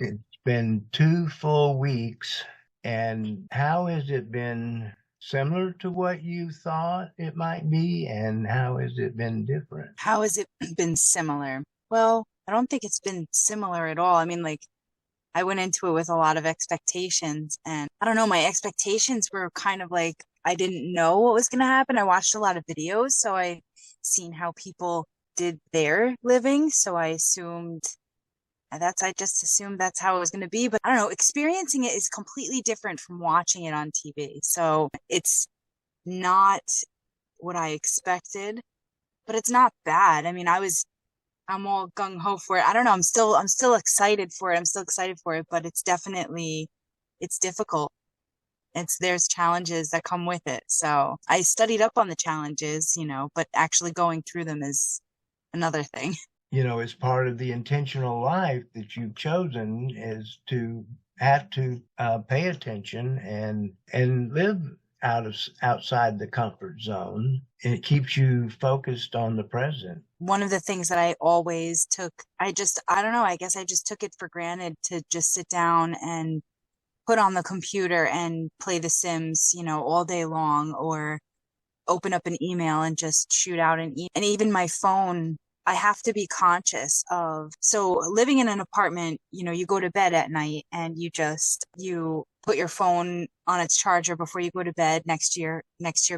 It's been 2 full weeks. And how has it been similar to what you thought it might be? And how has it been different? How has it been similar? Well, I don't think it's been similar at all. I mean, like, I went into it with a lot of expectations, and I don't know, my expectations were kind of like I didn't know what was going to happen. I watched a lot of videos, so I seen how people did their living, so I just assumed that's how it was going to be. But I don't know, experiencing it is completely different from watching it on TV. So it's not what I expected, but it's not bad. I mean, I'm all gung ho for it. I don't know. I'm still excited for it. I'm still excited for it, but it's difficult. There's challenges that come with it. So I studied up on the challenges, but actually going through them is another thing. As part of the intentional life that you've chosen is to have to pay attention and live outside the comfort zone. And it keeps you focused on the present. One of the things that I always took, I don't know, I guess I just took it for granted to just sit down and put on the computer and play The Sims, all day long, or open up an email and just shoot out and even my phone. I have to be conscious of. So living in an apartment, you go to bed at night and you put your phone on its charger before you go to bed next to your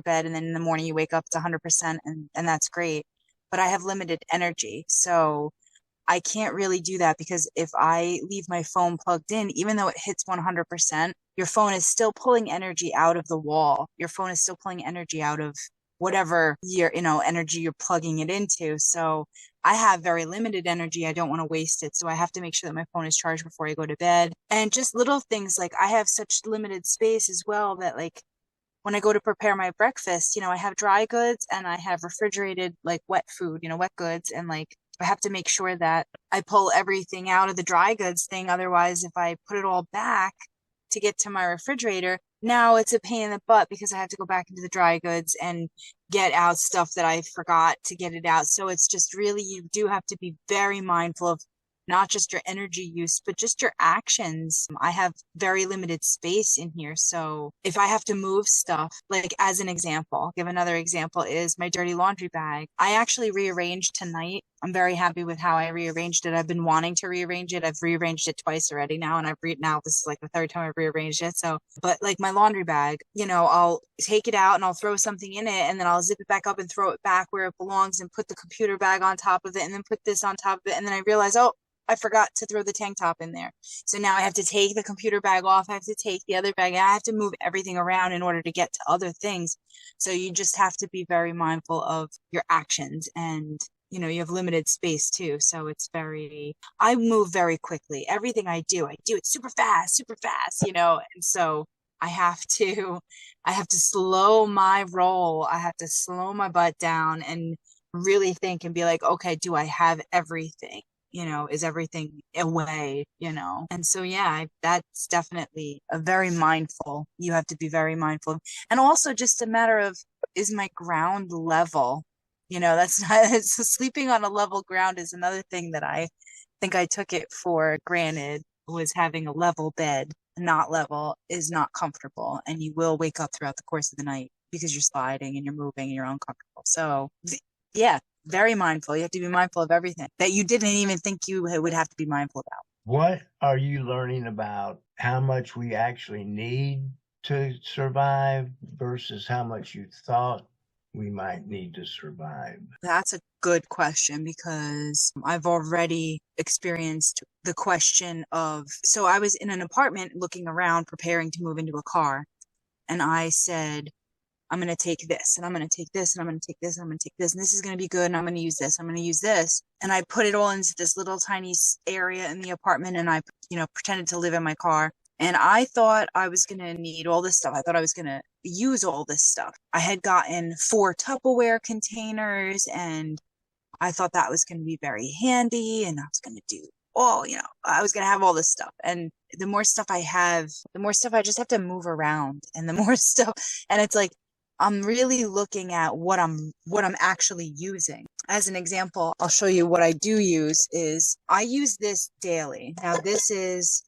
bed, and then in the morning you wake up, it's 100%, and that's great. But I have limited energy, so I can't really do that because if I leave my phone plugged in, even though it hits 100%, your phone is still pulling energy out of the wall. Your phone is still pulling energy out of whatever energy you're plugging it into. So I have very limited energy. I don't want to waste it. So I have to make sure that my phone is charged before I go to bed. And just little things like I have such limited space as well that like when I go to prepare my breakfast, I have dry goods and I have refrigerated like wet food, wet goods. And like I have to make sure that I pull everything out of the dry goods thing. Otherwise, if I put it all back to get to my refrigerator, now it's a pain in the butt because I have to go back into the dry goods and get out stuff that I forgot to get it out. So it's just really, you do have to be very mindful of not just your energy use, but just your actions. I have very limited space in here. So if I have to move stuff, like as an example, I'll give another example is my dirty laundry bag. I actually rearranged tonight. I'm very happy with how I rearranged it. I've been wanting to rearrange it. I've rearranged it twice already now, and now this is like the third time I've rearranged it. So, but like my laundry bag, I'll take it out and I'll throw something in it, and then I'll zip it back up and throw it back where it belongs, and put the computer bag on top of it, and then put this on top of it, and then I realize, oh, I forgot to throw the tank top in there. So now I have to take the computer bag off. I have to take the other bag. I have to move everything around in order to get to other things. So you just have to be very mindful of your actions, and you have limited space too. So I move very quickly. Everything I do it super fast, and so I have to, I have to slow my roll. I have to slow my butt down and really think and be like, okay, do I have everything? Is everything away? And so, yeah, that's definitely a very mindful, you have to be very mindful. And also just a matter of, is my ground level? That's not, it's, sleeping on a level ground is another thing that I think I took it for granted, was having a level bed. Not level is not comfortable, and you will wake up throughout the course of the night because you're sliding and you're moving and you're uncomfortable. So, yeah, very mindful. You have to be mindful of everything that you didn't even think you would have to be mindful about. What are you learning about how much we actually need to survive versus how much you thought we might need to survive? That's a good question because I've already experienced the question of, so I was in an apartment looking around, preparing to move into a car, and I said, I'm going to take this and I'm going to take this and I'm going to take this and I'm going to take this and this is going to be good and I'm going to use this. I'm going to use this. And I put it all into this little tiny area in the apartment, and I, pretended to live in my car. And I thought I was going to need all this stuff. I thought I was going to use all this stuff. I had gotten 4 Tupperware containers, and I thought that was going to be very handy, and I was going to do I was going to have all this stuff. And the more stuff I have, the more stuff I just have to move around, and the more stuff. And it's like, I'm really looking at what I'm actually using. As an example, I'll show you what I do use is I use this daily. Now this is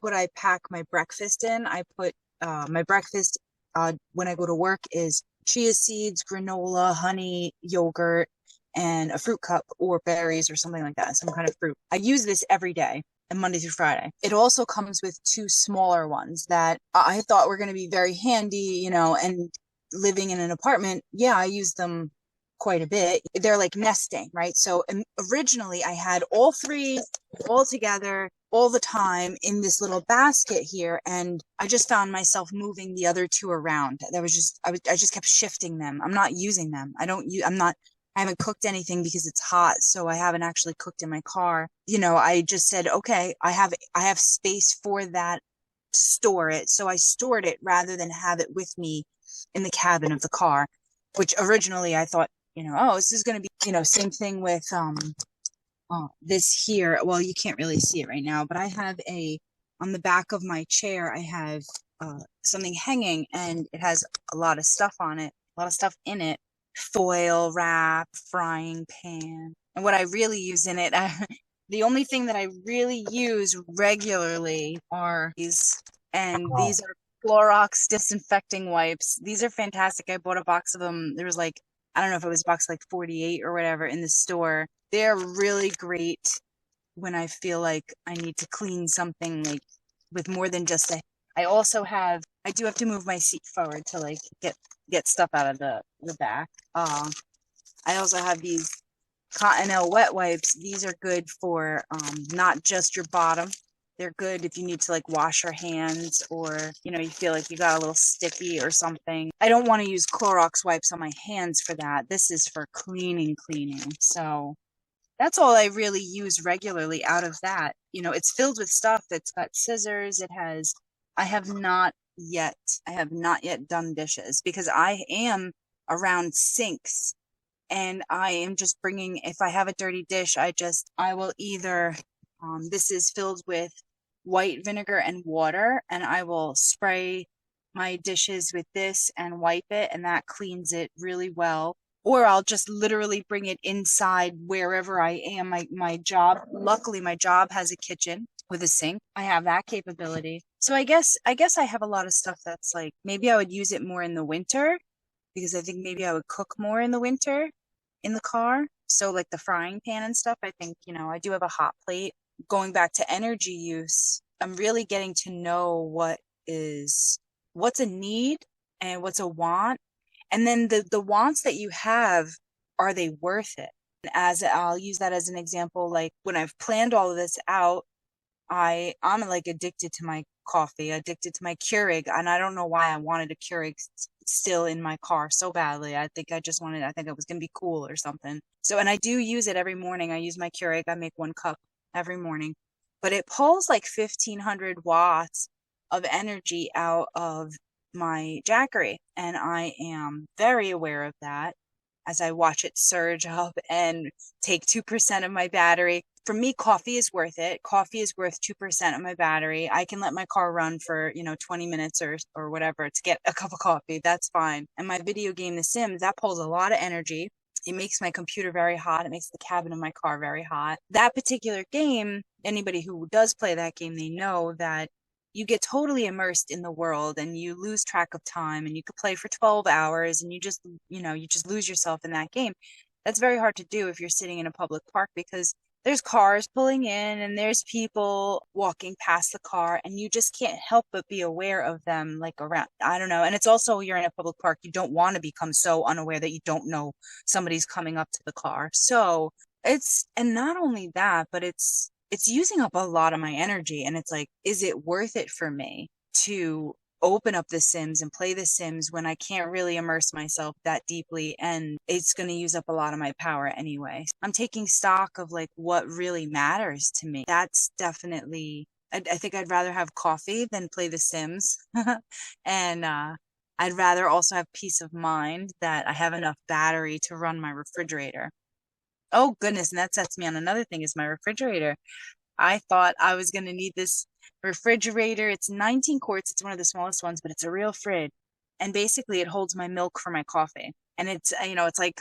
what I pack my breakfast in. I put my breakfast when I go to work is chia seeds, granola, honey, yogurt, and a fruit cup or berries or something like that, some kind of fruit. I use this every day and Monday through Friday. It also comes with two smaller ones that I thought were going to be very handy, and living in an apartment, yeah, I use them quite a bit. They're like nesting, right? So originally I had all three all together all the time in this little basket here, and I just found myself moving the other two around. That was just I just kept shifting them. I'm not using them. I haven't cooked anything because it's hot, so I haven't actually cooked in my car. I just said, okay, I have space for that to store it, so I stored it rather than have it with me in the cabin of the car, which originally I thought, oh, this is going to be, same thing with this here. Well, you can't really see it right now, but I have on the back of my chair, I have something hanging and it has a lot of stuff on it, a lot of stuff in it, foil wrap, frying pan. And what I really use in it, the only thing that I really use regularly are these, and Oh, these are Clorox disinfecting wipes. These are fantastic. I bought a box of them. There was like, I don't know if it was box like 48 or whatever in the store. They're really great when I feel like I need to clean something like with more than just a. I do have to move my seat forward to like get stuff out of the back. I also have these Cottonelle wet wipes. These are good for not just your bottom. They're good if you need to like wash your hands or, you feel like you got a little sticky or something. I don't want to use Clorox wipes on my hands for that. This is for cleaning. So that's all I really use regularly out of that. It's filled with stuff that's got scissors. I have not yet, I have not yet done dishes because I am around sinks and I am just bringing, if I have a dirty dish, I will either, this is filled with white vinegar and water, and I will spray my dishes with this and wipe it, and that cleans it really well. Or I'll just literally bring it inside wherever I am. My job, luckily, my job has a kitchen with a sink. I have that capability. So I guess I have a lot of stuff that's like maybe I would use it more in the winter because I think maybe I would cook more in the winter in the car. So like the frying pan and stuff, I think, I do have a hot plate. Going back to energy use, I'm really getting to know what's a need and what's a want. And then the wants that you have, are they worth it? As I'll use that as an example, like when I've planned all of this out, I'm like addicted to my coffee, addicted to my Keurig, and I don't know why I wanted a Keurig still in my car so badly. I think it was gonna be cool or something. So, and I do use it every morning. I use my Keurig. I make 1 cup every morning, but it pulls like 1500 watts of energy out of my Jackery, and I am very aware of that as I watch it surge up and take 2% of my battery. For me, coffee is worth it. Coffee is worth 2% of my battery. I can let my car run for, 20 minutes or whatever to get a cup of coffee. That's fine. And my video game, The Sims, that pulls a lot of energy. It makes my computer very hot. It makes the cabin of my car very hot. That particular game, anybody who does play that game, they know that you get totally immersed in the world and you lose track of time, and you could play for 12 hours and you just lose yourself in that game. That's very hard to do if you're sitting in a public park because there's cars pulling in and there's people walking past the car and you just can't help but be aware of them like around. I don't know. And it's also, you're in a public park. You don't want to become so unaware that you don't know somebody's coming up to the car. So and not only that, but it's using up a lot of my energy, and it's like, is it worth it for me to open up The Sims and play The Sims when I can't really immerse myself that deeply, and it's going to use up a lot of my power anyway? I'm taking stock of like what really matters to me. That's definitely, I think I'd rather have coffee than play The Sims. And I'd rather also have peace of mind that I have enough battery to run my refrigerator. Oh goodness, and that sets me on another thing, is my refrigerator. I thought I was going to need this refrigerator. It's 19 quarts. It's one of the smallest ones, but it's a real fridge. and basically it holds my milk for my coffee. And it's, it's like,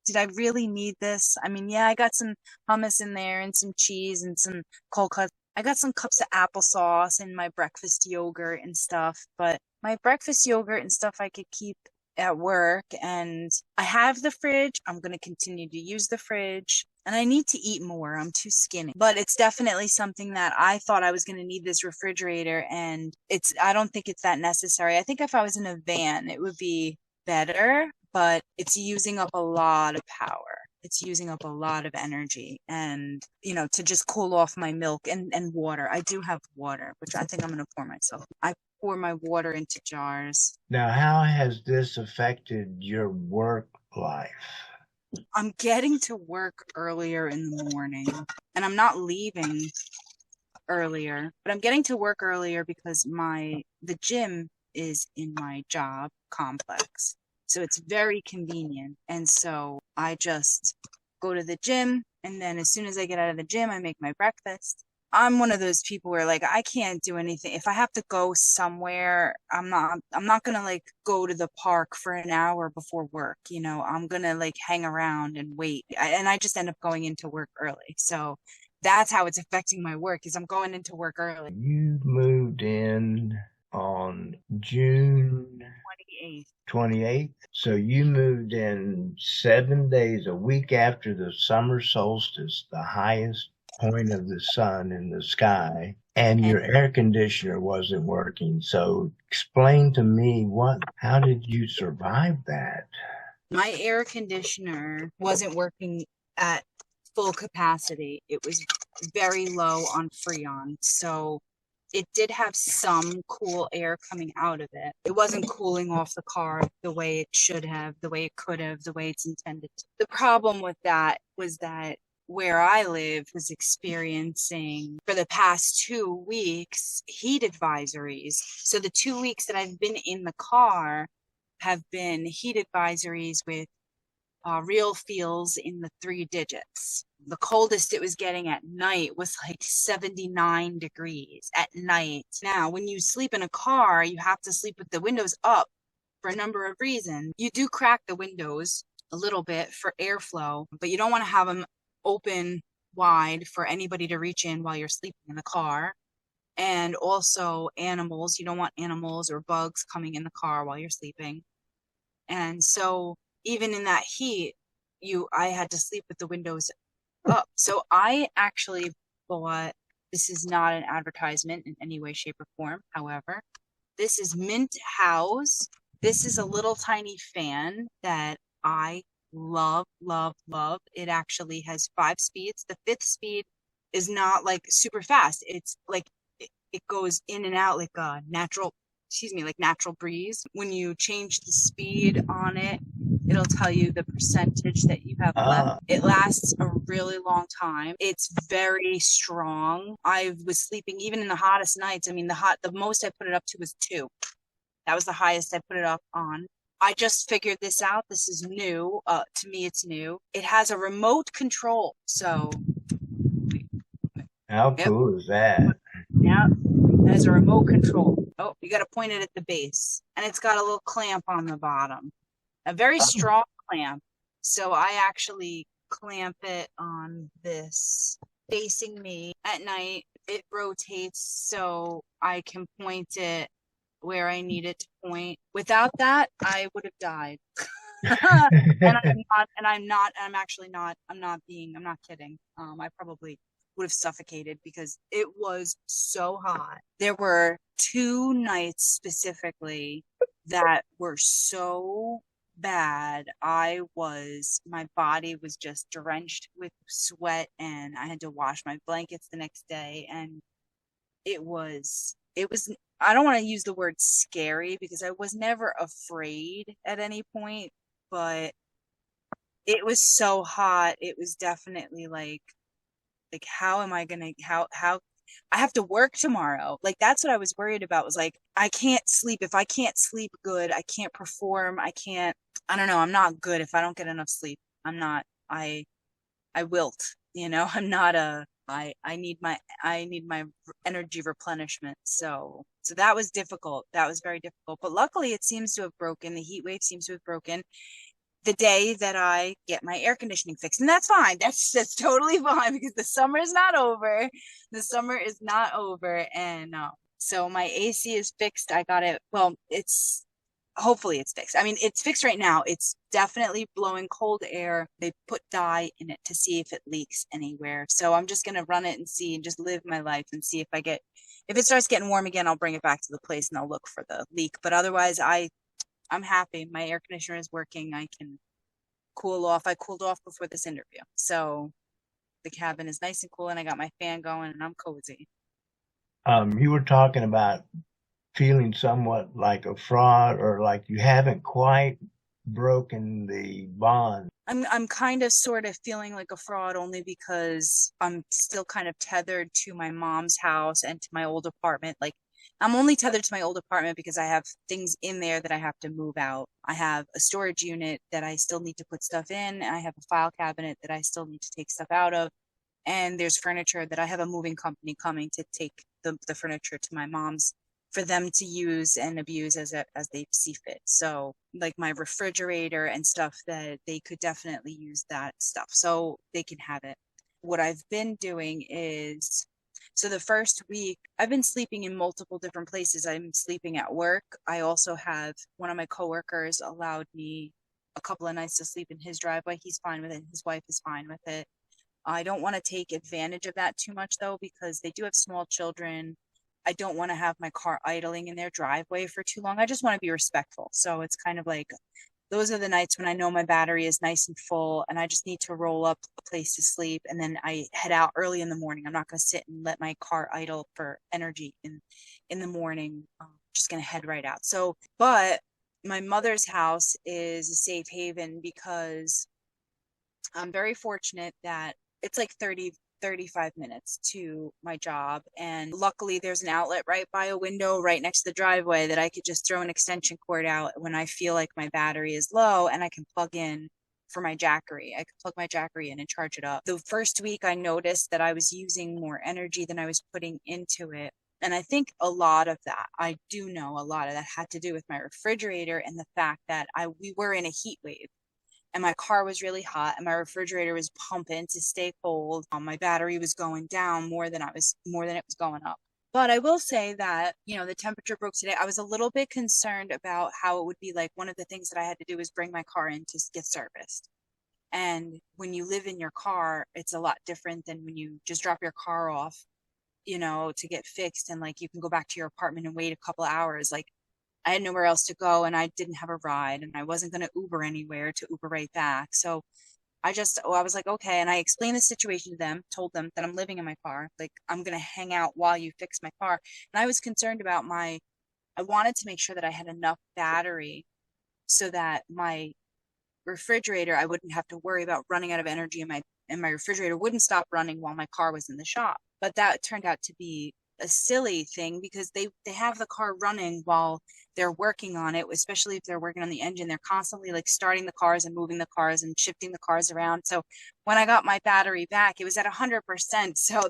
did I really need this? I mean, yeah, I got some hummus in there and some cheese and some cold cuts. I got some cups of applesauce and my breakfast yogurt and stuff, but my breakfast yogurt and stuff I could keep at work, and I have the fridge. I'm going to continue to use the fridge, and I need to eat more. I'm too skinny. But it's definitely something that I thought I was going to need this refrigerator, and I don't think it's that necessary. I think if I was in a van, it would be better, but it's using up a lot of power. It's using up a lot of energy, and to just cool off my milk and water. I do have water, which I think I'm going to pour myself. I pour my water into jars. Now, how has this affected your work life? I'm getting to work earlier in the morning, and I'm not leaving earlier, but I'm getting to work earlier because the gym is in my job complex. So it's very convenient. And so I just go to the gym, and then as soon as I get out of the gym, I make my breakfast. I'm one of those people where like I can't do anything. If I have to go somewhere, I'm not gonna like go to the park for an hour before work. I'm gonna like hang around and wait. And I just end up going into work early. So that's how it's affecting my work, is I'm going into work early. You moved in on June 28th. 28th. So you moved in 7 days, a week after the summer solstice, the highest point of the sun in the sky, and your air conditioner wasn't working. So explain to me how did you survive that? My air conditioner wasn't working at full capacity. It was very low on Freon. So it did have some cool air coming out of it. It wasn't cooling off the car the way it should have, the way it could have, the way it's intended to. The problem with that was that where I live was experiencing for the past 2 weeks heat advisories. So the 2 weeks that I've been in the car have been heat advisories with real feels in the 3 digits. The coldest it was getting at night was like 79 degrees at night. Now, when you sleep in a car, you have to sleep with the windows up for a number of reasons. You do crack the windows a little bit for airflow, but you don't want to have them open wide for anybody to reach in while you're sleeping in the car. And also animals, you don't want animals or bugs coming in the car while you're sleeping. And so even in that heat, I had to sleep with the windows up. So I actually bought, this is not an advertisement in any way, shape, or form. However, this is Mint House. This is a little tiny fan that I love, love, love. It actually has 5 speeds. The 5th speed is not like super fast. It's like it goes in and out like a natural breeze. When you change the speed on it, it'll tell you the percentage that you have left. It lasts a really long time. It's very strong. I was sleeping even in the hottest nights. I mean, the most I put it up to was 2. That was the highest I put it up on. I just figured this out. This is new. To me, it's new. It has a remote control. So how cool is that? Yeah, it has a remote control. Oh, you got to point it at the base. And it's got a little clamp on the bottom. A very strong clamp. So I actually clamp it on this facing me at night. It rotates so I can point it where I need it to point. Without that, I would have died. I'm not kidding. I probably would have suffocated because it was so hot. There were 2 nights specifically that were so bad. My body was just drenched with sweat, and I had to wash my blankets the next day. And it was, I don't want to use the word scary because I was never afraid at any point, but it was so hot. It was definitely like how am I gonna how I have to work tomorrow. Like that's what I was worried about, was like I can't sleep. If I can't sleep good, I can't perform. I don't know, I'm not good if I don't get enough sleep. I wilt, I'm I need my energy replenishment. So that was difficult. That was very difficult. But luckily it seems to have broken. The heat wave seems to have broken the day that I get my air conditioning fixed. And that's fine. That's totally fine because the summer is not over. The summer is not over. And so my AC is fixed. I got it. Well, it's hopefully it's fixed. I mean, it's fixed right now. It's definitely blowing cold air. They put dye in it to see if it leaks anywhere. So I'm just gonna run it and see and just live my life and see if it starts getting warm again, I'll bring it back to the place and I'll look for the leak. But otherwise I'm happy. My air conditioner is working. I can cool off. I cooled off before this interview. So the cabin is nice and cool and I got my fan going and I'm cozy. You were talking about feeling somewhat like a fraud or like you haven't quite broken the bond. I'm kind of sort of feeling like a fraud only because I'm still kind of tethered to my mom's house and to my old apartment. Like I'm only tethered to my old apartment because I have things in there that I have to move out. I have a storage unit that I still need to put stuff in. I have a file cabinet that I still need to take stuff out of. And there's furniture that I have a moving company coming to take the furniture to my mom's for them to use and abuse as they see fit. So like my refrigerator and stuff that they could definitely use that stuff. So they can have it. What I've been doing is so the first week I've been sleeping in multiple different places. I'm sleeping at work. I also have one of my coworkers allowed me a couple of nights to sleep in his driveway. He's fine with it. His wife is fine with it. I don't want to take advantage of that too much though, because they do have small children. I don't want to have my car idling in their driveway for too long. I just want to be respectful. So it's kind of like those are the nights when I know my battery is nice and full and I just need to roll up a place to sleep. And then I head out early in the morning. I'm not going to sit and let my car idle for energy in the morning. I'm just going to head right out. So, but my mother's house is a safe haven because I'm very fortunate that it's like 35 minutes to my job. And luckily, there's an outlet right by a window right next to the driveway that I could just throw an extension cord out when I feel like my battery is low and I can plug in for my Jackery. I could plug my Jackery in and charge it up. The first week, I noticed that I was using more energy than I was putting into it. And I think a lot of that, I do know a lot of that had to do with my refrigerator and the fact that we were in a heat wave and my car was really hot and my refrigerator was pumping to stay cold. My battery was going down more than it was going up. But I will say that, the temperature broke today. I was a little bit concerned about how it would be like. One of the things that I had to do was bring my car in to get serviced. And when you live in your car, it's a lot different than when you just drop your car off, to get fixed. And like you can go back to your apartment and wait a couple hours. Like I had nowhere else to go and I didn't have a ride and I wasn't going to Uber anywhere to Uber right back. So I was like, okay. And I explained the situation to them, told them that I'm living in my car. Like I'm going to hang out while you fix my car. And I was concerned about I wanted to make sure that I had enough battery so that my refrigerator, I wouldn't have to worry about running out of energy and my refrigerator wouldn't stop running while my car was in the shop. But that turned out to be a silly thing because they have the car running while they're working on it, especially if they're working on the engine. They're constantly like starting the cars and moving the cars and shifting the cars around. So when I got my battery back, it was at 100%. So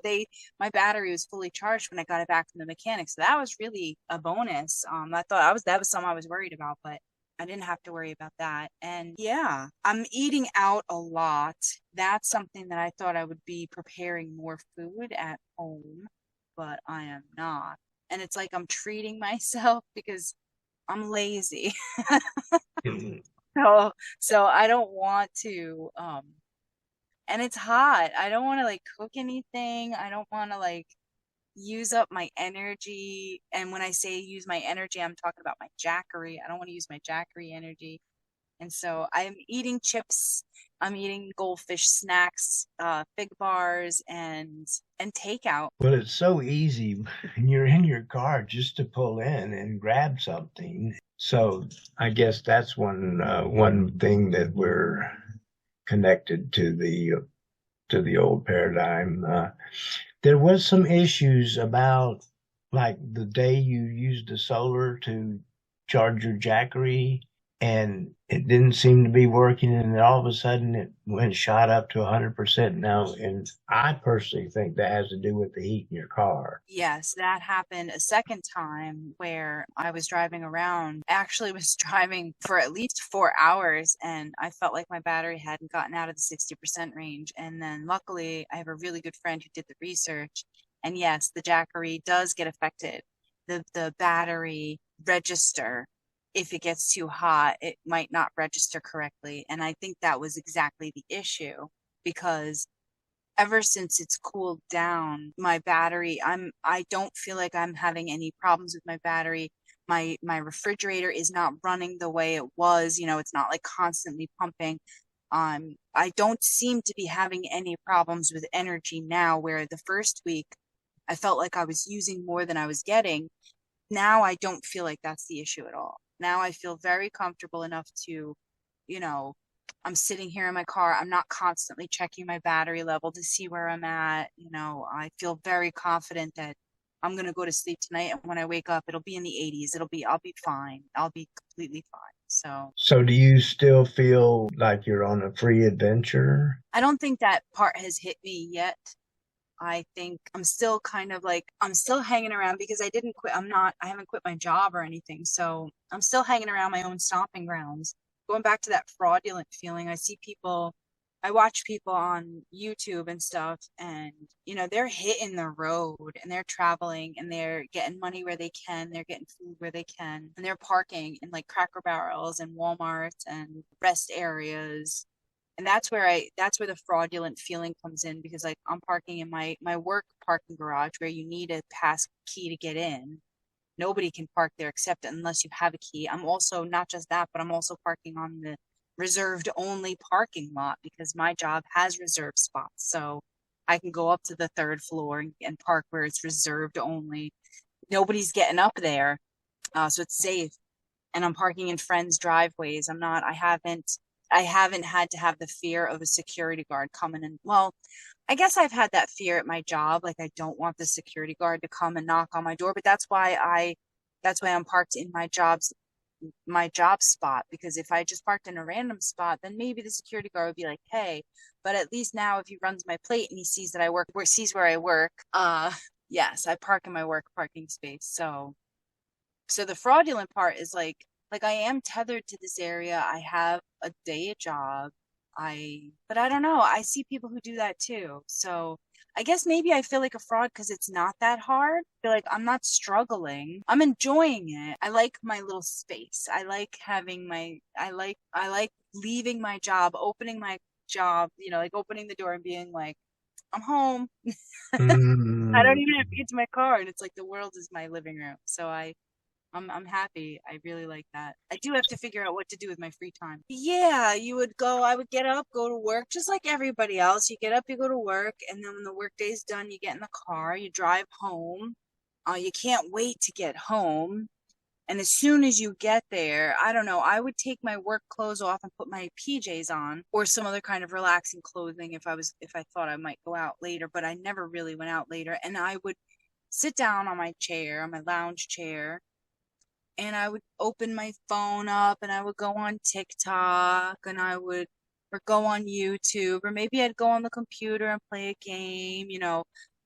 my battery was fully charged when I got it back from the mechanic. So that was really a bonus. I thought that was something I was worried about, but I didn't have to worry about that. And yeah, I'm eating out a lot. That's something that I thought I would be preparing more food at home, but I am not. And it's like I'm treating myself because I'm lazy. Mhm. So I don't want to and it's hot. I don't want to like cook anything. I don't want to like use up my energy. And when I say use my energy, I'm talking about my Jackery. I don't want to use my Jackery energy. And so I'm eating chips, I'm eating goldfish snacks, fig bars and takeout. Well, it's so easy when you're in your car just to pull in and grab something. So I guess that's one thing that we're connected to the old paradigm. There was some issues about like the day you used the solar to charge your Jackery. and it didn't seem to be working. And then all of a sudden it went shot up to 100% now. And I personally think that has to do with the heat in your car. Yes, that happened a second time where I was driving around. Actually was driving for at least 4 hours and I felt like my battery hadn't gotten out of the 60% range. And then luckily I have a really good friend who did the research. And yes, the Jackery does get affected. The battery register, if it gets too hot, it might not register correctly. And I think that was exactly the issue because ever since it's cooled down, my battery, I don't feel like I'm having any problems with my battery. My refrigerator is not running the way it was, it's not like constantly pumping. I don't seem to be having any problems with energy now, where the first week I felt like I was using more than I was getting. Now I don't feel like that's the issue at all. Now I feel very comfortable enough to, you know, I'm sitting here in my car. I'm not constantly checking my battery level to see where I'm at. I feel very confident that I'm gonna go to sleep tonight, and when I wake up, it'll be in the 80s. I'll be fine. I'll be completely fine. So So do you still feel like you're on a free adventure? I don't think that part has hit me yet. I think I'm still kind of like, I'm still hanging around because I didn't quit. I haven't quit my job or anything. So I'm still hanging around my own stomping grounds. Going back to that fraudulent feeling, I watch people on YouTube and stuff, and, they're hitting the road and they're traveling and they're getting money where they can. They're getting food where they can. And they're parking in like Cracker Barrels and Walmarts and rest areas, and that's where the fraudulent feeling comes in, because like I'm parking in my work parking garage where you need a pass key to get in. Nobody can park there except unless you have a key. I'm also not just that, but I'm also parking on the reserved only parking lot because my job has reserved spots. So I can go up to the third floor and park where it's reserved only. Nobody's getting up there, so it's safe. And I'm parking in friends' driveways. I haven't had to have the fear of a security guard coming in. Well, I guess I've had that fear at my job. Like I don't want the security guard to come and knock on my door, but that's why I'm parked in my job spot, because if I just parked in a random spot, then maybe the security guard would be like, "Hey," but at least now if he runs my plate and he sees that I work, or sees where I work, yes, I park in my work parking space. So the fraudulent part is like I am tethered to this area. I have a day job. But I don't know. I see people who do that too. So I guess maybe I feel like a fraud because it's not that hard. I feel like I'm not struggling. I'm enjoying it. I like my little space. I like leaving my job, opening my job, like opening the door and being like, I'm home. I don't Mm, even have to get to my car, and it's like the world is my living room. So I'm happy. I really like that. I do have to figure out what to do with my free time. Yeah, I would get up, go to work, just like everybody else. You get up, you go to work, and then when the work day's done, you get in the car, you drive home. You can't wait to get home. And as soon as you get there, I don't know, I would take my work clothes off and put my PJs on or some other kind of relaxing clothing if I thought I might go out later, but I never really went out later. And I would sit down on my chair, on my lounge chair, and I would open my phone up and I would go on TikTok and or go on YouTube, or maybe I'd go on the computer and play a game.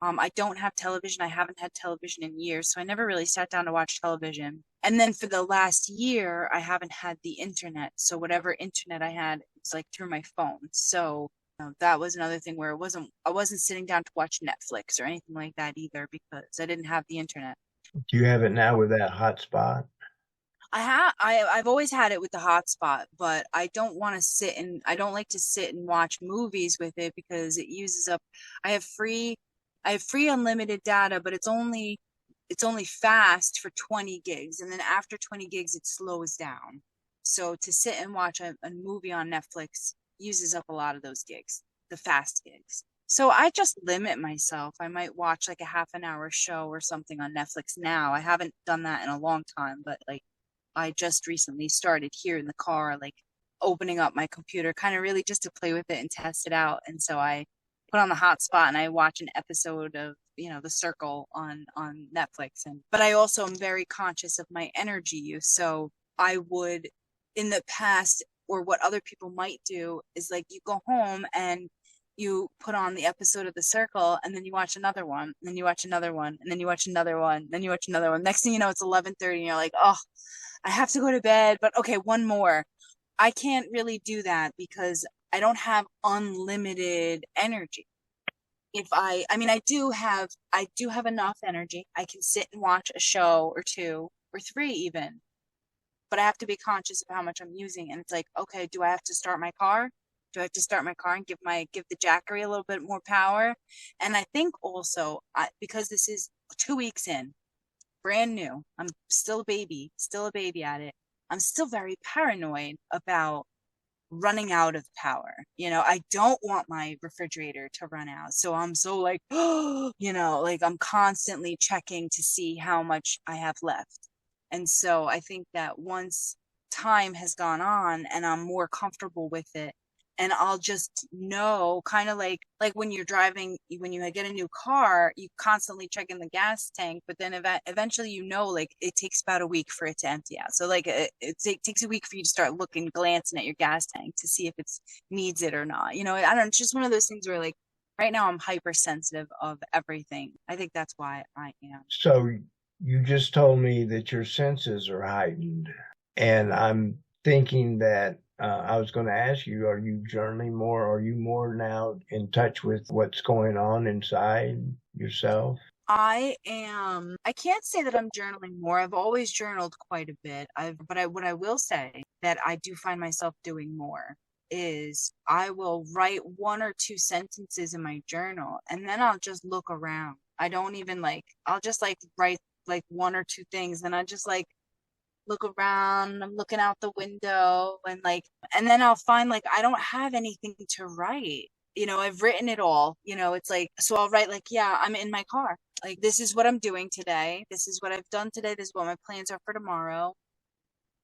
I don't have television. I haven't had television in years, so I never really sat down to watch television. And then for the last year, I haven't had the internet. So whatever internet I had was like through my phone. So that was another thing where I wasn't sitting down to watch Netflix or anything like that either because I didn't have the internet. do you have it now with that hotspot? I've always had it with the hotspot, but I don't like to sit and watch movies with it because it uses up I have free I have free unlimited data, but it's only fast for 20 gigs, and then after 20 gigs it slows down. So to sit and watch a movie on Netflix uses up a lot of those gigs, the fast gigs. So I just limit myself. I might watch like a half an hour show or something on Netflix now. I haven't done that in a long time, but like I just recently started here in the car, like opening up my computer, kind of really just to play with it and test it out. And so I put on the hotspot and I watch an episode of, The Circle on Netflix. But I also am very conscious of my energy use. So I would in the past, or what other people might do, is like you go home and you put on the episode of The Circle, and then you watch another one, and then you watch another one, and then you watch another one, then you watch another one. Next thing you know, it's 11:30 and you're like, "Oh, I have to go to bed, but okay, one more." I can't really do that because I don't have unlimited energy. If I mean, I do have enough energy. I can sit and watch a show or two or three even, but I have to be conscious of how much I'm using. And it's like, okay, do I have to start my car? Do I have to start my car and give the Jackery a little bit more power? And I think also, because this is 2 weeks in, brand new, I'm still a baby at it. I'm still very paranoid about running out of power. I don't want my refrigerator to run out. So I'm so like, like I'm constantly checking to see how much I have left. And so I think that once time has gone on and I'm more comfortable with it, and I'll just know, kind of like when you're driving, when you get a new car, you constantly check in the gas tank, but then eventually like it takes about a week for it to empty out. So like it takes a week for you to start looking, glancing at your gas tank to see if it needs it or not. I don't know, it's just one of those things where like right now I'm hypersensitive of everything. I think that's why I am. So you just told me that your senses are heightened, and I'm thinking that I was going to ask you, are you journaling more? Are you more now in touch with what's going on inside yourself? I can't say that I'm journaling more. I've always journaled quite a bit. What I will say that I do find myself doing more is I will write one or two sentences in my journal and then I'll just look around. I don't even I'll just write like one or two things and I just look around. I'm looking out the window and then I'll find I don't have anything to write. I've written it all. It's like, so I'll write yeah, I'm in my car. Like, this is what I'm doing today. This is what I've done today. This is what my plans are for tomorrow.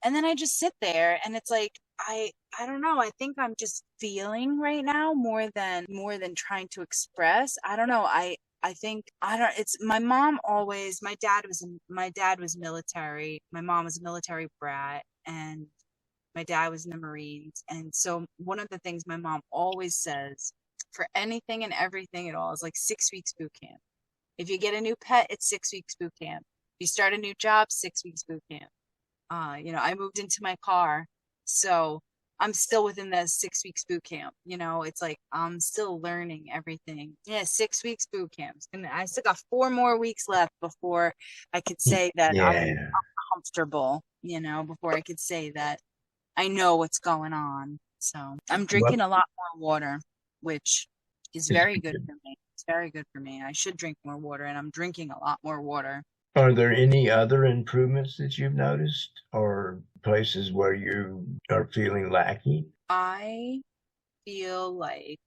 And then I just sit there and it's like, I don't know. I think I'm just feeling right now more than trying to express. I don't know. I think I don't it's my dad was military. My mom was a military brat and my dad was in the Marines. And so one of the things my mom always says for anything and everything at all is 6 weeks boot camp. If you get a new pet, it's 6 weeks boot camp. If you start a new job, 6 weeks boot camp. I moved into my car, so I'm still within the 6 weeks boot camp. It's like I'm still learning everything. Yeah, 6 weeks boot camp. And I still got 4 more weeks left before I could say that I'm Yeah. comfortable, before I could say that I know what's going on. So I'm What drinking a lot more water, which is is very good for me. It's very good for me. I should drink more water, and I'm drinking a lot more water. Are there any other improvements that you've noticed or places where you are feeling lacking? I feel like,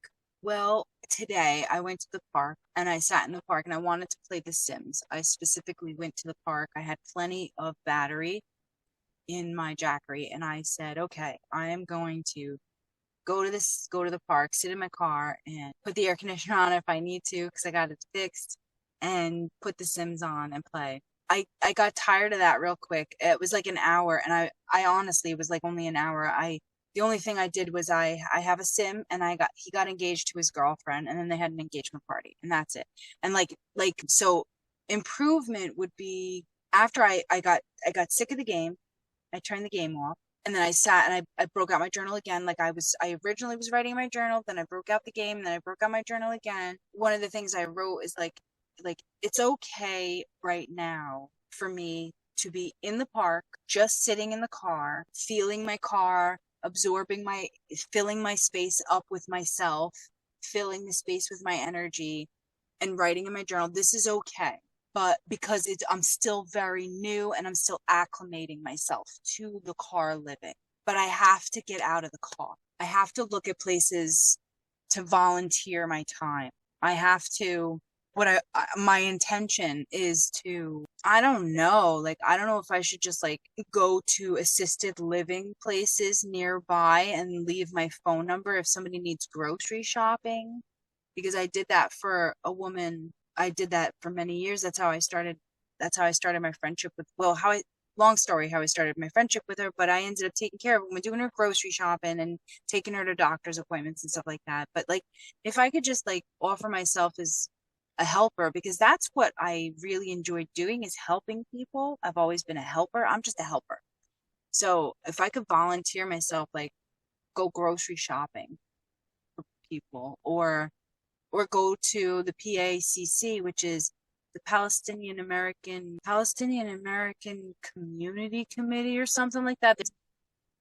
well, today I went to the park and I sat in the park and I wanted to play The Sims. I specifically went to the park. I had plenty of battery in my Jackery and I said, okay, I am going to go to the park, sit in my car and put the air conditioner on if I need to because I got it fixed and put The Sims on and play. I got tired of that real quick. It was like an hour and I honestly it was like only an hour. The only thing I did was I have a sim and he got engaged to his girlfriend and then they had an engagement party and that's it. And so improvement would be after I got sick of the game, I turned the game off and then I sat and I broke out my journal again. I originally was writing my journal, then I broke out the game, and then I broke out my journal again. One of the things I wrote is it's okay right now for me to be in the park, just sitting in the car, feeling my car, filling my space up with myself, filling the space with my energy, and writing in my journal. This is okay. But because I'm still very new and I'm still acclimating myself to the car living. But I have to get out of the car. I have to look at places to volunteer my time. I have to my intention is to, I don't know, I don't know if I should just go to assisted living places nearby and leave my phone number if somebody needs grocery shopping, because I did that for a woman. I did that for many years. That's how I started my friendship with, well, long story how I started my friendship with her, but I ended up taking care of her, doing her grocery shopping and taking her to doctor's appointments and stuff like that. But like, if I could just like offer myself as a helper, because that's what I really enjoyed doing, is helping people. I've always been a helper. I'm just a helper. So if I could volunteer myself, like go grocery shopping for people, or go to the PACC, which is the Palestinian American Community Committee or something like that, that's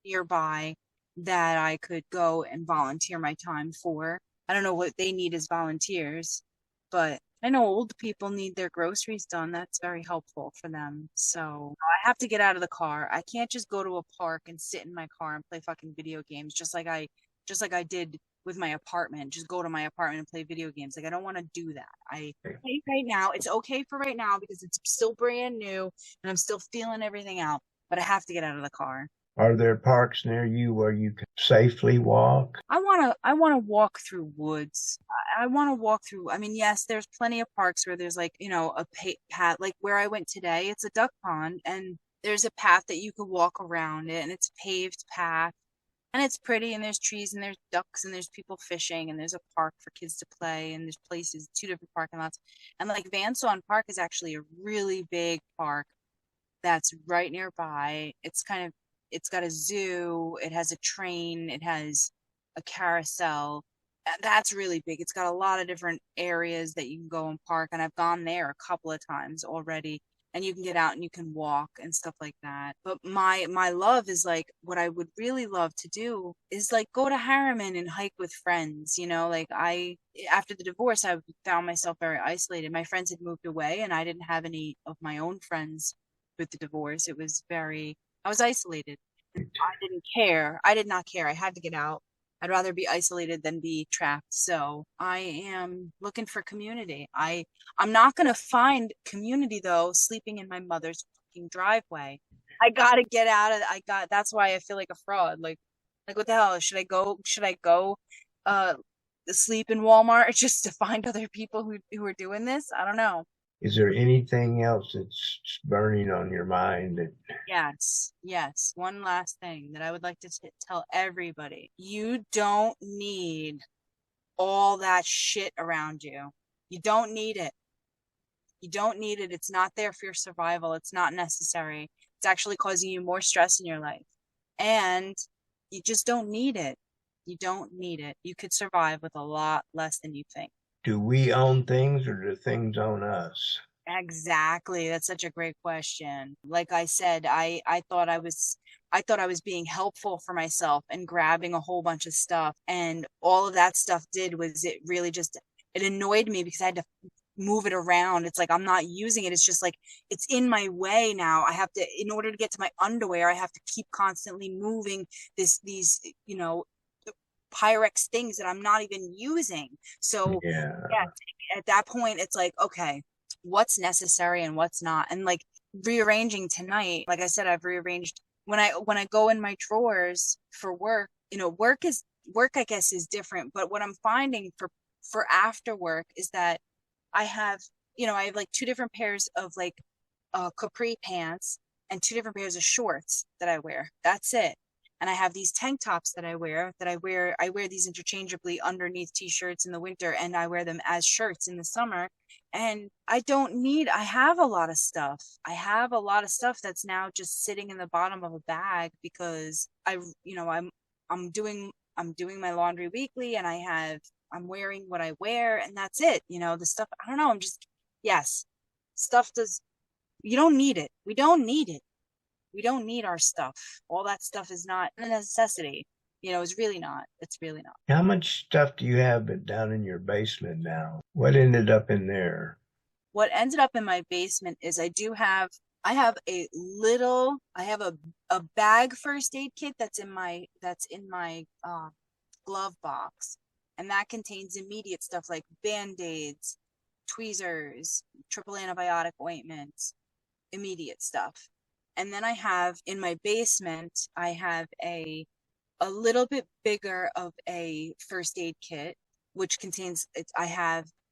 nearby, that I could go and volunteer my time for. I don't know what they need as volunteers, but I know old people need their groceries done. That's very helpful for them. So I have to get out of the car. I can't just go to a park and sit in my car and play fucking video games just like I did with my apartment. Just go to my apartment and play video games. Like I don't want to do that. I think right now it's okay for right now because it's still brand new and I'm still feeling everything out, but I have to get out of the car. Are there parks near you where you can safely walk? I wanna walk through woods. I wanna walk through. I mean, yes, there's plenty of parks where there's like, a path. Like where I went today, it's a duck pond, and there's a path that you could walk around it, and it's a paved path, and it's pretty, and there's trees, and there's ducks, and there's people fishing, and there's a park for kids to play, and there's places, two different parking lots, and like Van Swan Park is actually a really big park that's right nearby. It's got a zoo, it has a train, it has a carousel. That's really big. It's got a lot of different areas that you can go and park, and I've gone there a couple of times already. And you can get out and you can walk and stuff like that. But my love is like what I would really love to do is like go to Harriman and hike with friends. Like I after the divorce, I found myself very isolated. My friends had moved away, and I didn't have any of my own friends with the divorce. I was isolated. I didn't care. I did not care. I had to get out. I'd rather be isolated than be trapped. So I am looking for community. I'm not gonna find community though, sleeping in my mother's fucking driveway. I gotta get out of that's why I feel like a fraud. Like what the hell? Should I go uh sleep in Walmart just to find other people who are doing this? I don't know. Is there anything else that's burning on your mind that Yes, yes. One last thing that I would like to tell everybody. You don't need all that shit around you. You don't need it. You don't need it. It's not there for your survival. It's not necessary. It's actually causing you more stress in your life. And you just don't need it. You don't need it. You could survive with a lot less than you think. do we own things or do things own us? Exactly. That's such a great question. Like I said, I thought I was being helpful for myself and grabbing a whole bunch of stuff. And all of that stuff did was it really just it annoyed me because I had to move it around. It's like I'm not using it. It's just like it's in my way now. I have to, in order to get to my underwear, I have to keep constantly moving these, Pyrex things that I'm not even using. So yeah, Yeah. at that point, it's like, okay, what's necessary and what's not. And like rearranging tonight, like I said, I've rearranged when I go in my drawers for work, work, I guess, is different. But what I'm finding for after work is that I have, I have like two different pairs of like capri pants and two different pairs of shorts that I wear. That's it. And I have these tank tops that I wear these interchangeably underneath t-shirts in the winter, and I wear them as shirts in the summer. And I have a lot of stuff. I have a lot of stuff that's now just sitting in the bottom of a bag because I'm doing my laundry weekly, and I'm wearing what I wear, and that's it. The stuff, I don't know, yes, stuff does, you don't need it. We don't need it. We don't need our stuff. All that stuff is not a necessity. It's really not. It's really not. How much stuff do you have down in your basement now? What ended up in there? What ended up in my basement is I have a bag first aid kit that's in my glove box, and that contains immediate stuff like band-aids, tweezers, triple antibiotic ointments, immediate stuff. And then I have in my basement, I have a little bit bigger of a first aid kit, which contains I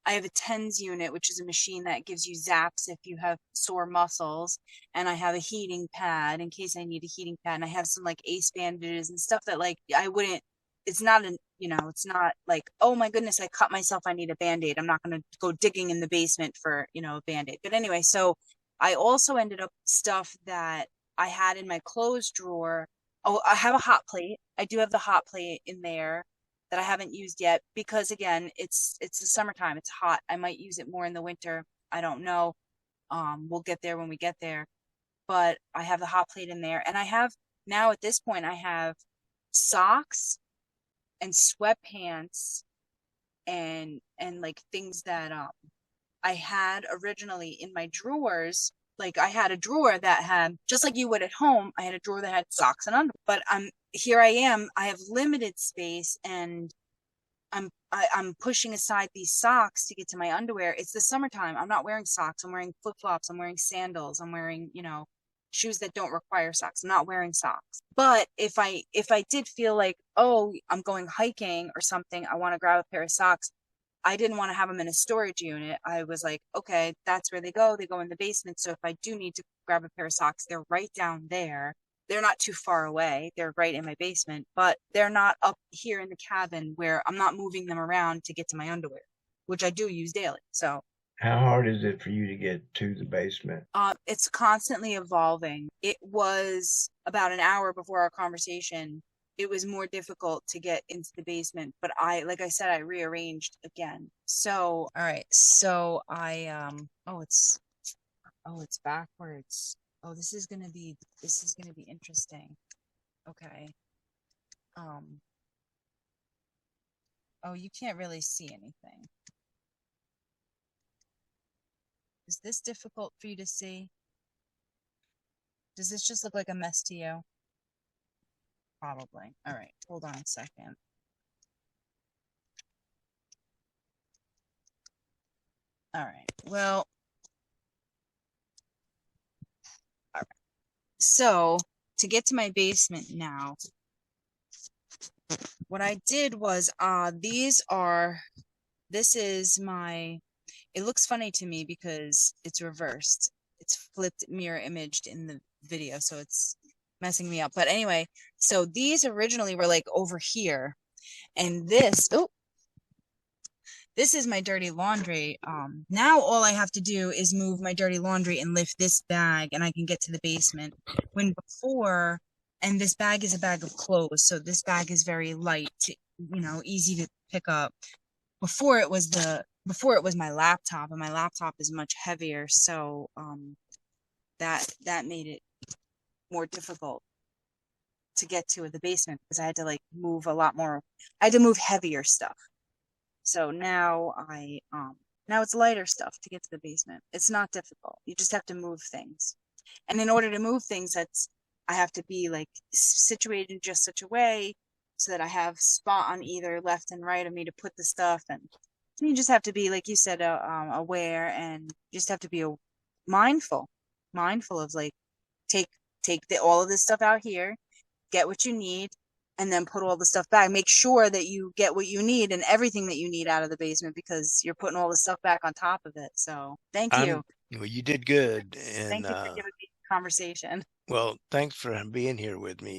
I have a TENS unit, which is a machine that gives you zaps if you have sore muscles. And I have a heating pad in case I need a heating pad. And I have some like ace bandages and stuff that like I wouldn't, it's not an, it's not like, oh my goodness, I cut myself, I need a band-aid. I'm not going to go digging in the basement for, a band-aid. But anyway, so I also ended up stuff that I had in my clothes drawer. Oh, I have a hot plate. I do have the hot plate in there that I haven't used yet because again, it's the summertime. It's hot. I might use it more in the winter. I don't know. We'll get there when we get there. But I have the hot plate in there, and I have now at this point I have socks and sweatpants and like things that I had originally in my drawers. Like I had a drawer that had, just like you would at home, I had a drawer that had socks and underwear. But here I am, I have limited space and I'm pushing aside these socks to get to my underwear. It's the summertime. I'm not wearing socks. I'm wearing flip-flops. I'm wearing sandals. I'm wearing, shoes that don't require socks. I'm not wearing socks. But if I did feel like, oh, I'm going hiking or something, I want to grab a pair of socks. I didn't want to have them in a storage unit. I was like, okay, that's where they go. They go in the basement. So if I do need to grab a pair of socks, they're right down there. They're not too far away. They're right in my basement, but they're not up here in the cabin where I'm not moving them around to get to my underwear, which I do use daily. So How hard is it for you to get to the basement? it's constantly evolving. It was about an hour before our conversation. It was more difficult to get into the basement, but like I said, I rearranged again. So, all right. So it's backwards. Oh, this is gonna be interesting. Okay. Um, oh, you can't really see anything. Is this difficult for you to see? Does this just look like a mess to you? Probably. All right, hold on a second. All right, well, all right. So to get to my basement now, what I did was, this is my, it looks funny to me because it's reversed. It's flipped mirror imaged in the video, so it's messing me up. But anyway, so these originally were like over here, and this is my dirty laundry. Now all I have to do is move my dirty laundry and lift this bag, and I can get to the basement. When before, and this bag is a bag of clothes, so this bag is very light, easy to pick up. Before it was my laptop, and my laptop is much heavier, so that made it more difficult to get to the basement because I had to like move a lot more. I had to move heavier stuff. So now now it's lighter stuff to get to the basement. It's not difficult. You just have to move things. And in order to move things, I have to be like situated in just such a way so that I have spot on either left and right of me to put the stuff. And you just have to be, like you said, aware, and you just have to be mindful of like take all of this stuff out here, get what you need, and then put all the stuff back. Make sure that you get what you need and everything that you need out of the basement because you're putting all the stuff back on top of it. So thank you. Well, you did good. Thank And you for giving me the conversation. well, thanks for being here with me.